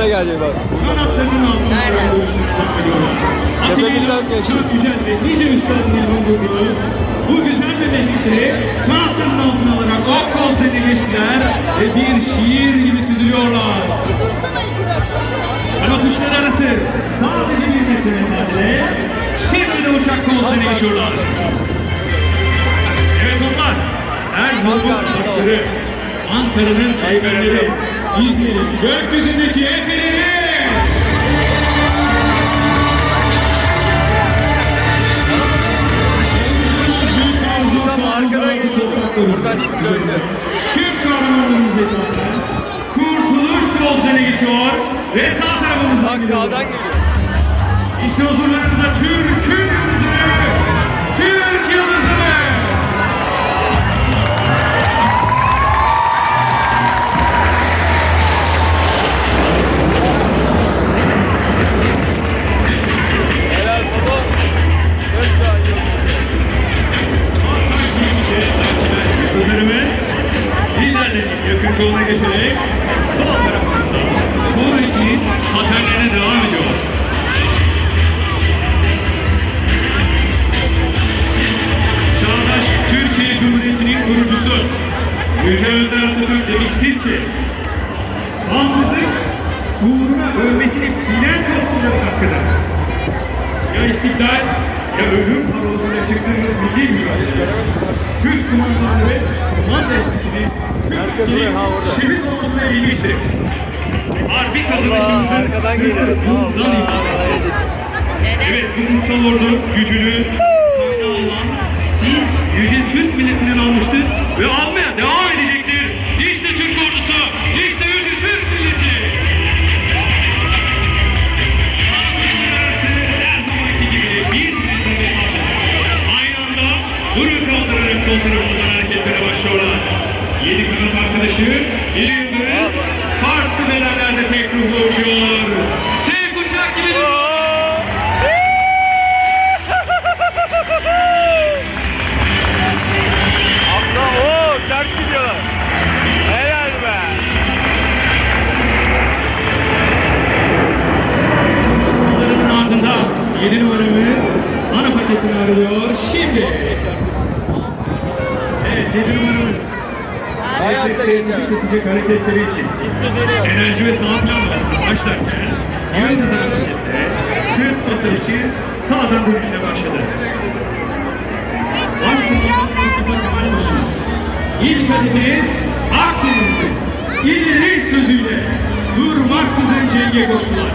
gelecek bak. Kanatlarının altında. Nerede? Tepemizden geçti. Çok güzel ve nice üstadının bulunduğu bu güzel memleketi kanatlarının altına alarak ok kollarına geçtiler ve bir şiir gibi süzülüyorlar. Bir dursana 2 dakika. Kanat uçları arası sadece bir metre mesafede. Şimdi de uçak kollarına geçiyorlar. Evet onlar. Erzurum'un savaşları, Ankara'nın seyirleri, İzmir'in gökyüzündeki efeleri. Tam arkadan geçti. Buradan şimdi döndü. Tüm kahramanlarımız etrafında kurtuluş yolculuğuna geçiyor ve sağ tarafımızdan Bak sağdan geliyor. İşte huzurlarınızda Türk'ün yıldızı, Türk yıldızı. Helal baba. Dört daha iyi. Huzurumuz liderlerin yakın koluna geçerek sol tarafımızda tur için patenlerine devam ediyor. Çağdaş Türkiye Cumhuriyeti'nin kurucusu Yüce Önder Atatürk demiştir ki bağımsızlık uğruna ölmesini bilen toplumların hakkıdır. Ya istiklal ya ölüm parolasıyla çıktığımız milli mücadele. Türk kumandanları ve kumanda etkisini Türkiye'nin şehir olmasına eğilmiştir. Harbi kazanışımızın Arkadan geliyor. bundan ibaret. Evet, bu kutsal ordu gücünü kaynağı olan siz yüce Türk milletinden almıştır ve almaya devam edecektir. İşte Türk ordusu, işte yüce Türk milleti. Her zamanki gibi bir mesafe. Aynı anda burun kaldırarak sol tarafından hareketlere başlıyorlar. 7 kanat arkadaşı, bir yıldız, farklı bedelerde tek ruhla uçuyor. Tek uçak gibi duruyor. Abla ooo ters gidiyorlar. Helal be. Bunların ardından 7 numaramız ana paketini arıyor. Şimdi. Evet 7 numaramız. Hayatta geçer. Kesecek hareketleri için. İstediğini yap. Enerji ve sağ planlamasına başlarken yıldız harekette sırt basar için sağdan dönüşüne başladı. Başkomutan Mustafa Kemal Paşa'nın İlk hedefiniz Akdeniz'de ileri sözüyle durmaksızın cenge koştular.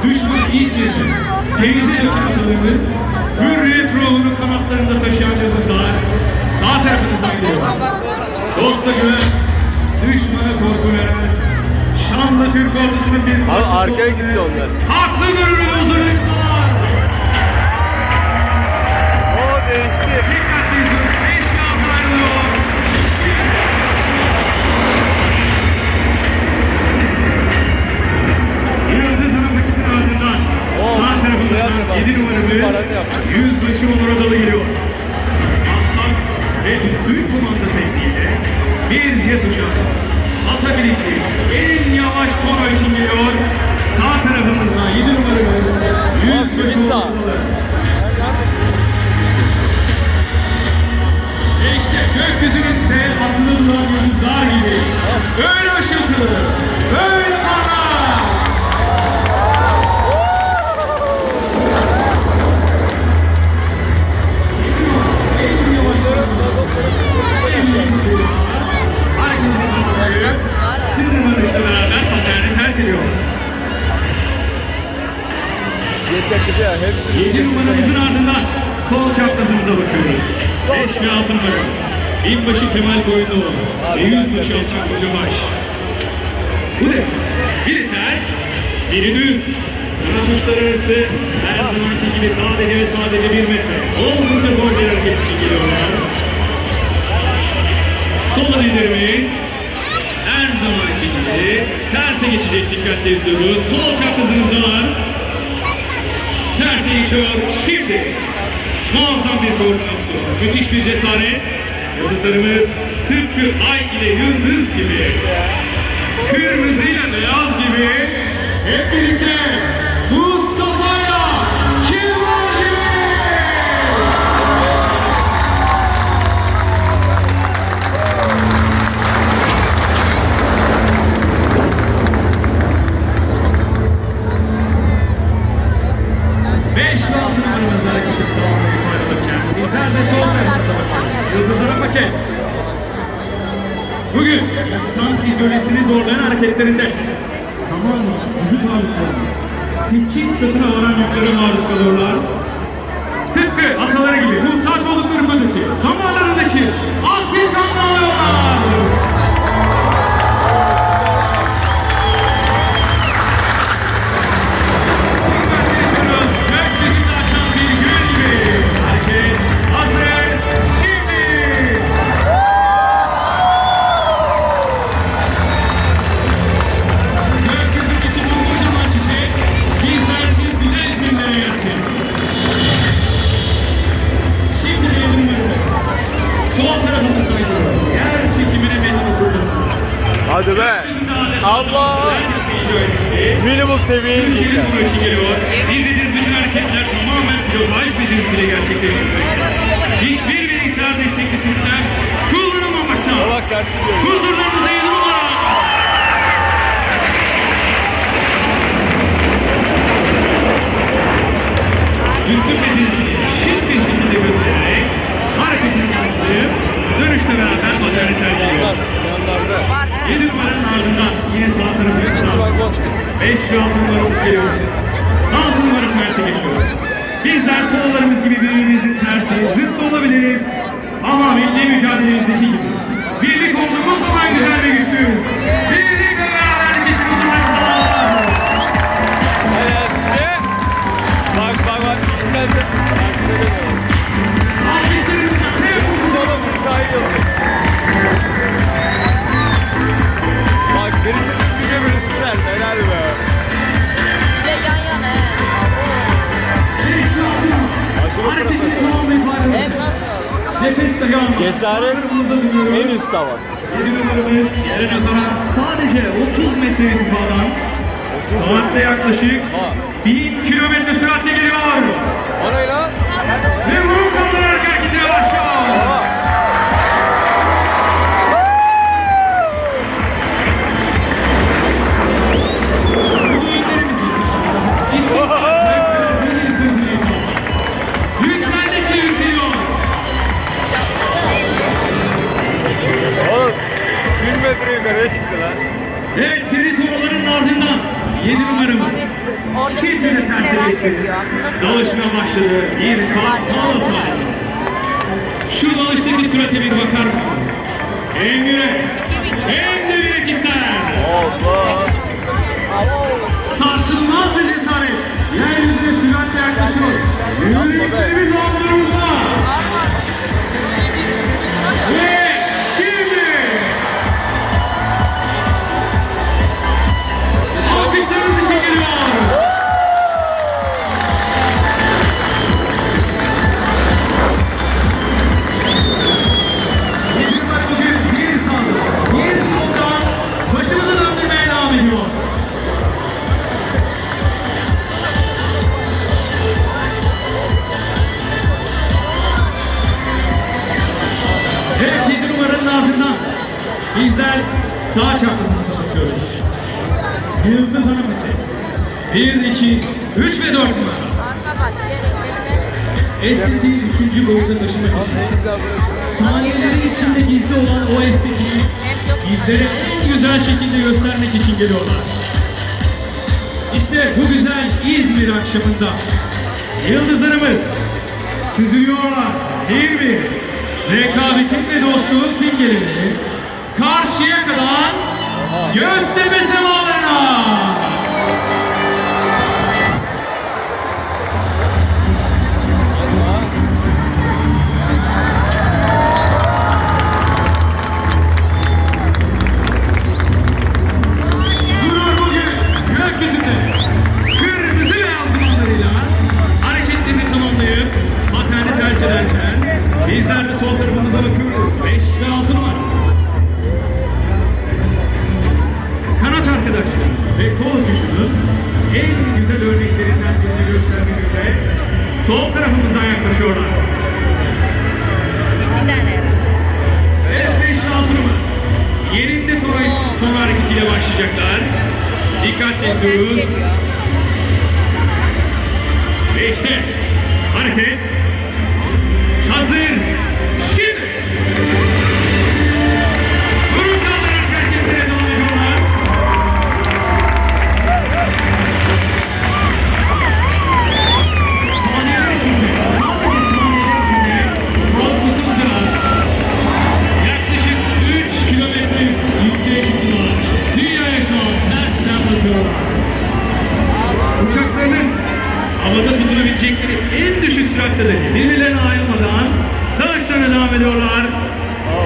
Düşman İzmir'de denize döken atalımın hürriyet ruhunu kanatlarında taşıyan yıldızlar sağ tarafınızdan geliyor. Dosta güven, düşmana korku veren şanlı Türk ordusunun bir parçası arkaya olmaya gitti onlar. haklı gururuyla huzurunuzdalar. O değişti. Dikkatli izin, 5 yıl ayrılıyor. Yıldız Hanım'daki ardından sağ tarafımızdan 7 numaramız yüzbaşı Onur Adalı geliyor. Hassas ve üstün kumanda tekniğiyle bir jet uçağı atabileceği en yavaş tono için geliyor. Sağ tarafımızdan 7 numaramız yüzbaşı Onur Adalı. İşte gökyüzünde asılı duran yıldızlar gibi. Öyle ışıltılı, öyle parlak. Sınırlanışla beraber paterni terk ediyor. Yeter ki ya hepsi. 7 numaramızın ardından sol çaprazımıza bakıyoruz. 5 ve 6 numaramız. Binbaşı Kemal Koyunluoğlu ve yüzbaşı Hasan Kocabaş. Bu defa biri ters, biri düz. Kanat uçları arası her zamanki gibi sadece ve sadece 1 metre. Oldukça zor bir hareket için geliyorlar. Sol liderimiz her zamanki gibi terse geçecek, dikkatli izliyoruz. Sol çaprazımızdalar. Terse geçiyor. Şimdi muazzam bir koordinasyon. Müthiş bir cesaret. Yıldızlarımız tıpkı ay ile yıldız gibi, kırmızıyla beyaz gibi hep birlikte Mustafa'ya kim var gibi? Beş ve altı numaramızda hareketi tamamlayıp ayrılırken bizler de sol tarafımıza bakalım. Yıldızlara paket. Bugün insan fizyolojisini zorlayan hareketlerinde zamanla vücut ağırlıklarının 8 katına varan yüklere maruz kalıyorlar. Tıpkı ataları gibi muhtaç oldukları müddetçe zamanlarındaki asil kanını alıyorlar. Gökyüzünde açan bir gül gibi. Hareket hazır. Şimdi. Gökyüzündeki bu kocaman çiçek bizlersiz bile izninle yaratıyor. Şimdi evrimlerimiz sol tarafımızda yer çekimine meydan okurması. Hadi be. Allah. Minimum seviyeye Türkiye'nin indik. bunun için geliyor. İzlediğiniz bütün hareketler tamamen piyolaj becerisiyle gerçekleştiriyor. Hiçbir bilgisayar destekli sistem kullanılmamakta. Bak tersi diyor. Huzurlarınızda yedi numara. Üstün becerisini şık bir şekilde göstererek hareketini tamamlayıp dönüşle beraber materyal geliyor. Yanlarda. 7 numaranın ardından yine sağ tarafı sağ. 5 ve 6 numaramız geliyor. 6 numara tersi geçiyor. Bizler sollarımız gibi birbirimizin tersi, zıt da olabiliriz. Ama milli mücadelemizdeki gibi. Birlik olduğumuz zaman güzel ve güçlüyüz. Birlik ve beraberlik işimizden sağlar. Evet. Bak bak bak işten de. Alkışlarınızla ne yapıyorsunuz? Sola bir sahil yok. Bak birisi düzgünce birisi ters. Helal be. Ve yan yana. Aşırı Hareketini profesyonel. tamamlayıp Hem ayrılın. nasıl? Nefes dahi almak. Cesaret en üstte var. 7 numaramız yere nazaran sadece 30 metre irtifadan saatte yaklaşık 1000 kilometre süratle geliyor. O ne lan? Ve vurup kaldırarak hareketine başlıyor. Aa. Yükseldikçe yükseliyor. Oğlum 1 metre yukarıya çıktı lan. Evet, seri soruların ardından 7 numaramız. Orada Şimdi de terse merak geçti. ediyor. Nasıl? Dalışma başladı. Bir kalk hava saati. Şu dalıştaki sürate bir bakar mısın? Hem yürek, hem de bileklikler. Allah. Sarsılmaz bir cesaret. Yeryüzüne süratle yaklaşıyor. Yüreklerimiz omzumuzda. Ve şimdi. Alkışlarınız için geliyor. Yıldızlar bugün bir sağdan, bir soldan başımızı döndürmeye devam ediyor. Evet, 7 numaranın ardından bizler sağ çaprazımıza bakıyoruz. Yıldız Hanım vites. 1, 2, 3 ve 4 numara. Arka baş yere Estetiği 3. boyuta taşımak için Ne güzel burası. saniyelerin içinde gizli olan o estetiği bizlere en güzel şekilde göstermek için geliyorlar. İşte bu güzel İzmir akşamında yıldızlarımız süzülüyorlar. Değil mi? Rekabetin ve dostluğun simgelerini karşıya kadar Göztepe semalarına. Gurur bugün gökyüzünde kırmızı beyaz dumanlarıyla hareketlerini tamamlayıp paterni terk ederken bizler de sol tarafımıza bakıyoruz. 5 ve 6 numara. Kanat arkadaşlar ve kol sol tarafımızdan yaklaşıyorlar. 2 tane. Evet 5'li 6 numara. Yerinde ton hareketiyle başlayacaklar. Dikkatli O ters durun. geliyor. Ve işte hareket. Hazır. Şimdi. Burun kaldırarak hareketlere devam ediyorlar. Saniyeler içinde, sadece saniyeler içinde korkusuzca yaklaşık 3 kilometre yükseğe çıktılar. Dünyaya şu an tersten bakıyorlar. Uçaklarının havada tutunabilecekleri en düşük süratte de birbirlerine ayrılmadan dalaşlarına devam ediyorlar.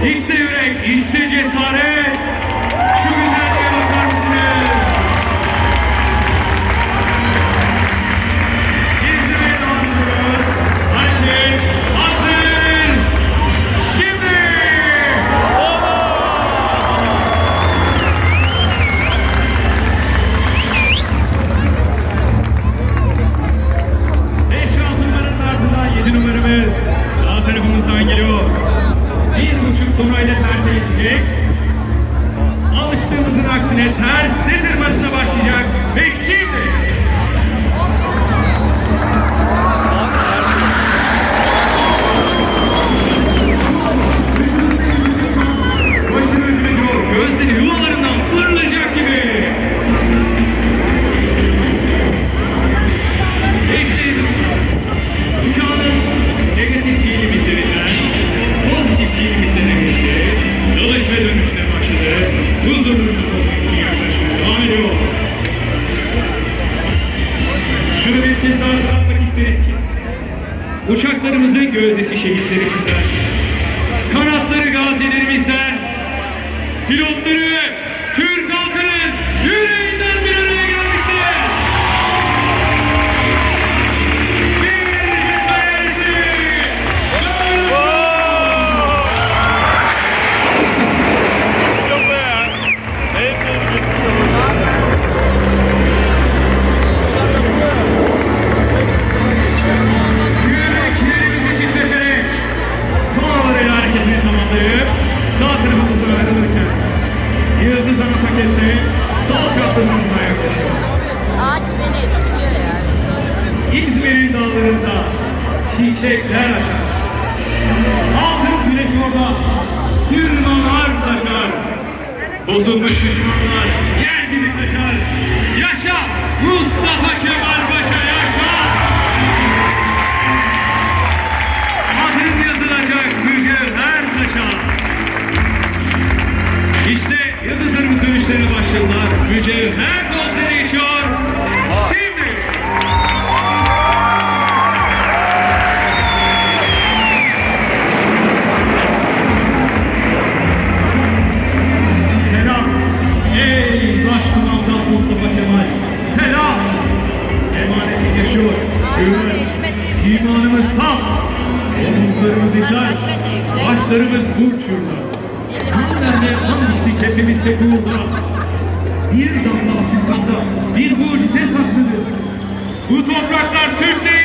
İşte yürek, işte cesaret. Şu güzelliğe bakar mısınız? İzlemeye devam ediyoruz. Hareket hazır. Şimdi. Beş ve altı numaranın ardından 7 numaramız sağ tarafımızdan geliyor. 1,5 tonayla terse geçecek. Alıştığımızın aksine ters nedir başına başlayacak ve şimdi başını üzmediyor, gözleri yuvalarından fırlayacak gibi. İşte uçağın negatif fiil limitlerinden pozitif fiil limitlerine geçti. Dalış ve dönüşüne başladı. Huzurlu olmak için yaklaşmaya devam ediyor. Şunu bir kez daha hatırlatmak isteriz ki uçaklarımızın gözdesi şehitlerimizden, kanatları gazilerimizden, pilotları Türk halkının yüreğinden bir araya gelmiştir. Birbirimizin hayalisi. Yok be ya. Neyse gitti. Yüreklerimizi titreterek sonralarıyla hareketini tamamlayıp sağ tarafımızdan ayrılırken Yıldız ana pakette sol çaprazımızdan yaklaşıyor. Ağaç beni etkiliyor ya. İzmir'in dağlarında çiçekler açar. Altın güneş orada sürmanlar saçar. Bozulmuş düşmanlar yer gibi kaçar. Yaşa Mustafa Kemal Paşa yaşa! Adın yazılacak mücevher taşa. İşte yıldızlarımız dönüşlerine başladılar. Mücevher golleri geçiyor. Şimdi. Selam. Ey başkumandan Mustafa Kemal. Selam. Emanetin yaşıyor. Güven. İmanımız tam. Omuzlarımız işar. Başlarımız burç yurda. Günlerle an içtik hepimiz tek uğurda. Bir damla asıldığında bir mucize sakladı. Bu topraklar Türklerin